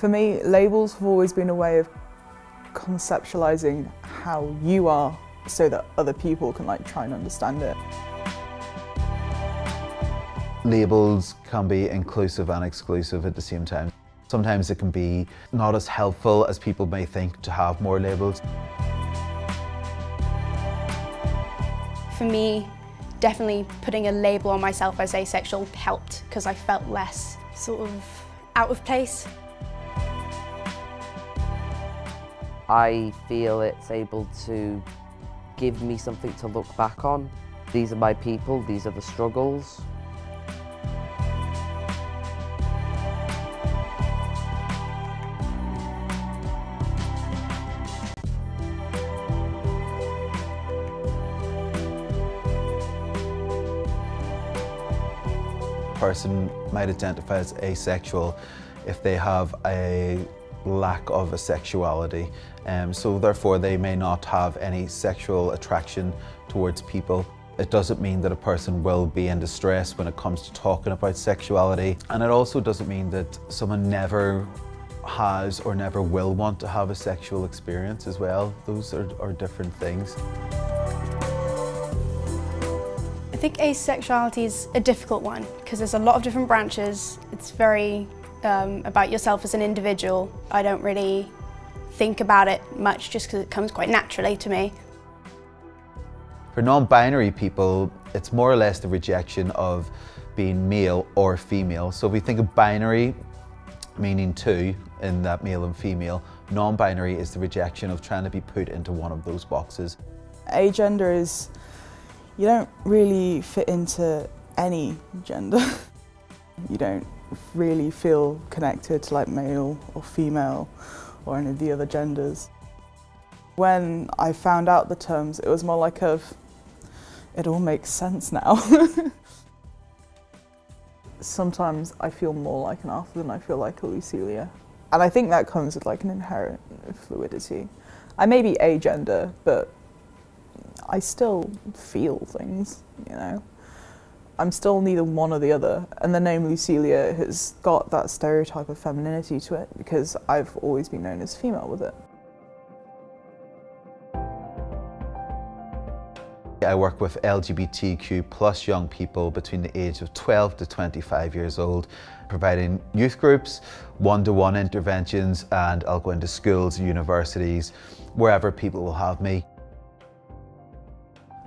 For me, labels have always been a way of conceptualizing how you are so that other people can try and understand it. Labels can be inclusive and exclusive at the same time. Sometimes it can be not as helpful as people may think to have more labels. For me, definitely putting a label on myself as asexual helped because I felt less sort of out of place. I feel it's able to give me something to look back on. These are my people, these are the struggles. A person might identify as asexual if they have a lack of a sexuality, so therefore they may not have any sexual attraction towards people. It doesn't mean that a person will be in distress when it comes to talking about sexuality, and it also doesn't mean that someone never has or never will want to have a sexual experience as well. Those are different things. I think asexuality is a difficult one because there's a lot of different branches. It's very about yourself as an individual. I don't really think about it much just because it comes quite naturally to me. For non-binary people, it's more or less the rejection of being male or female. So if we think of binary, meaning two, in that male and female, non-binary is the rejection of trying to be put into one of those boxes. Agender is, you don't really fit into any gender. You don't really feel connected to male or female or any of the other genders. When I found out the terms, it was more like it all makes sense now. Sometimes I feel more like an Arthur than I feel like a Lucilia. And I think that comes with an inherent fluidity. I may be agender, but I still feel things, you know. I'm still neither one or the other, and the name Lucilia has got that stereotype of femininity to it because I've always been known as female with it. I work with LGBTQ plus young people between the age of 12 to 25 years old, providing youth groups, one-to-one interventions, and I'll go into schools, universities, wherever people will have me.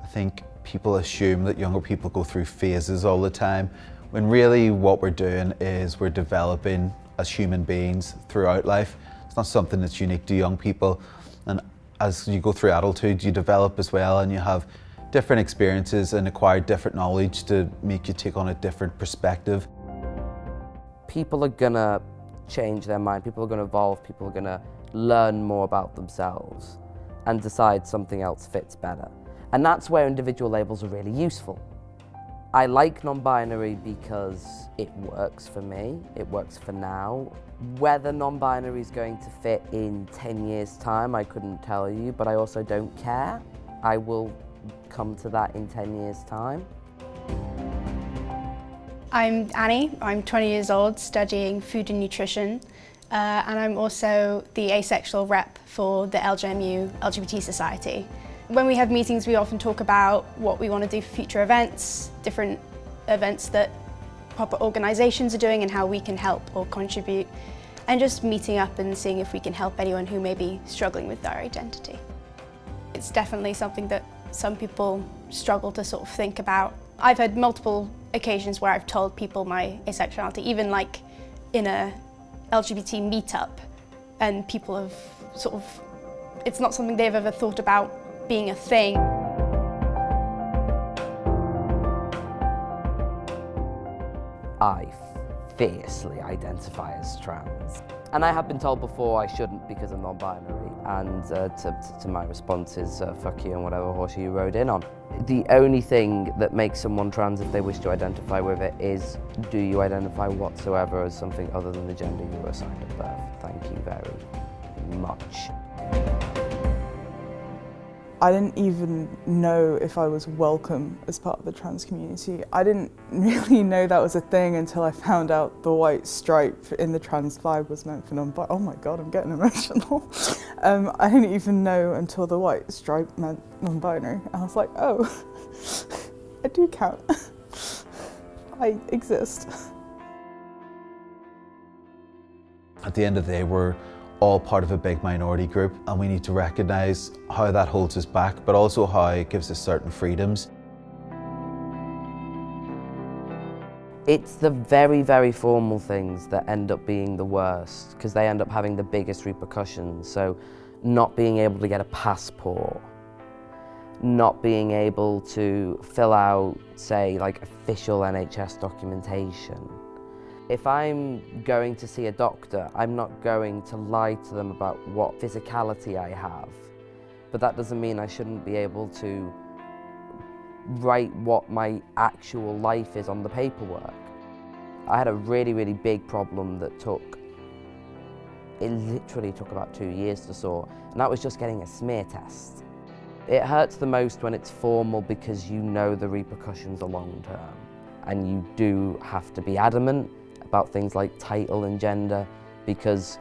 I think people assume that younger people go through phases all the time, when really what we're doing is we're developing as human beings throughout life. It's not something that's unique to young people, and as you go through adulthood you develop as well, and you have different experiences and acquire different knowledge to make you take on a different perspective. People are gonna change their mind, people are gonna evolve, people are gonna learn more about themselves and decide something else fits better. And that's where individual labels are really useful. I like non-binary because it works for me, it works for now. Whether non-binary is going to fit in 10 years' time, I couldn't tell you, but I also don't care. I will come to that in 10 years' time. I'm Annie, I'm 20 years old, studying food and nutrition, and I'm also the asexual rep for the LGMU LGBT Society. When we have meetings, we often talk about what we want to do for future events, different events that proper organisations are doing and how we can help or contribute, and just meeting up and seeing if we can help anyone who may be struggling with their identity. It's definitely something that some people struggle to sort of think about. I've had multiple occasions where I've told people my asexuality, even in a LGBT meetup, and people have sort of, it's not something they've ever thought about being a thing. I fiercely identify as trans. And I have been told before I shouldn't because I'm non-binary, and to my response is fuck you and whatever horse you rode in on. The only thing that makes someone trans if they wish to identify with it is, do you identify whatsoever as something other than the gender you were assigned at birth? Thank you very much. I didn't even know if I was welcome as part of the trans community. I didn't really know that was a thing until I found out the white stripe in the trans flag was meant for non-binary. Oh my God, I'm getting emotional. I didn't even know until the white stripe meant non-binary. I was like, oh, I do count. I exist. At the end of the day, we're all part of a big minority group, and we need to recognise how that holds us back, but also how it gives us certain freedoms. It's the very, very formal things that end up being the worst, because they end up having the biggest repercussions. So not being able to get a passport, not being able to fill out, say, like official NHS documentation. If I'm going to see a doctor, I'm not going to lie to them about what physicality I have. But that doesn't mean I shouldn't be able to write what my actual life is on the paperwork. I had a really, really big problem that it literally took about 2 years to sort, and that was just getting a smear test. It hurts the most when it's formal because you know the repercussions are long term, and you do have to be adamant about things like title and gender, because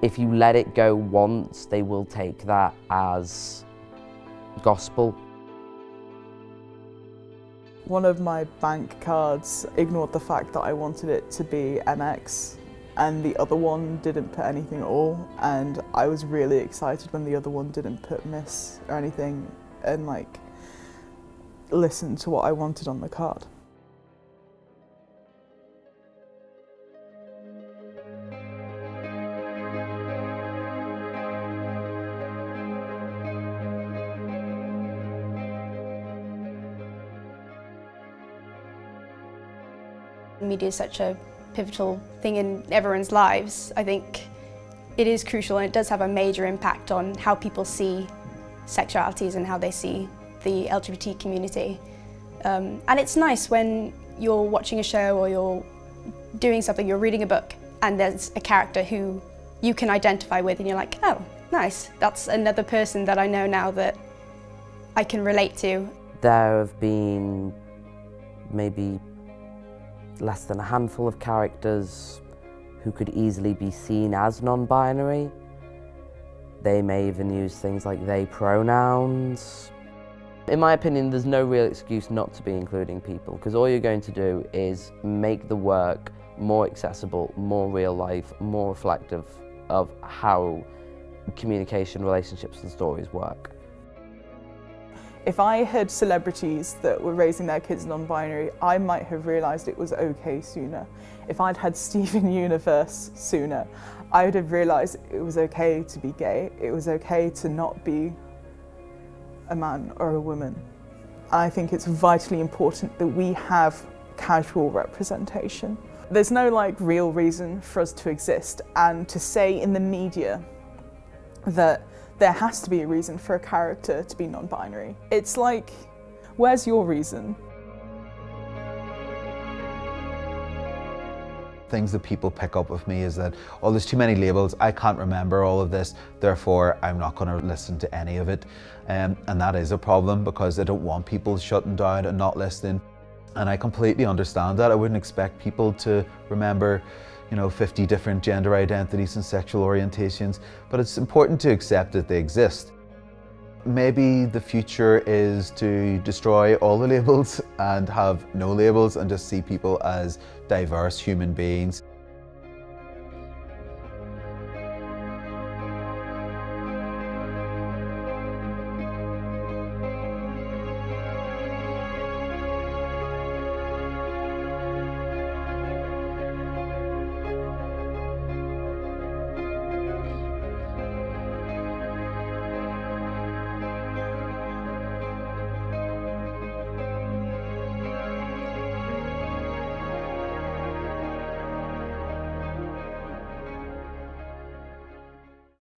if you let it go once, they will take that as gospel. One of my bank cards ignored the fact that I wanted it to be MX, and the other one didn't put anything at all, and I was really excited when the other one didn't put Miss or anything, and like listened to what I wanted on the card. Media is such a pivotal thing in everyone's lives. I think it is crucial, and it does have a major impact on how people see sexualities and how they see the LGBT community. And it's nice when you're watching a show or you're doing something, you're reading a book, and there's a character who you can identify with, and you're like, oh, nice, that's another person that I know now that I can relate to. There have been maybe less than a handful of characters who could easily be seen as non-binary. They may even use things like they pronouns. In my opinion, there's no real excuse not to be including people, because all you're going to do is make the work more accessible, more real life, more reflective of how communication, relationships and stories work. If I had celebrities that were raising their kids non-binary, I might have realised it was okay sooner. If I'd had Steven Universe sooner, I would have realised it was okay to be gay. It was okay to not be a man or a woman. And I think it's vitally important that we have casual representation. There's no like real reason for us to exist, and to say in the media that there has to be a reason for a character to be non-binary. It's like, where's your reason? Things that people pick up with me is that, oh, there's too many labels, I can't remember all of this, therefore I'm not going to listen to any of it. And that is a problem, because I don't want people shutting down and not listening. And I completely understand that. I wouldn't expect people to remember 50 different gender identities and sexual orientations, but it's important to accept that they exist. Maybe the future is to destroy all the labels and have no labels and just see people as diverse human beings.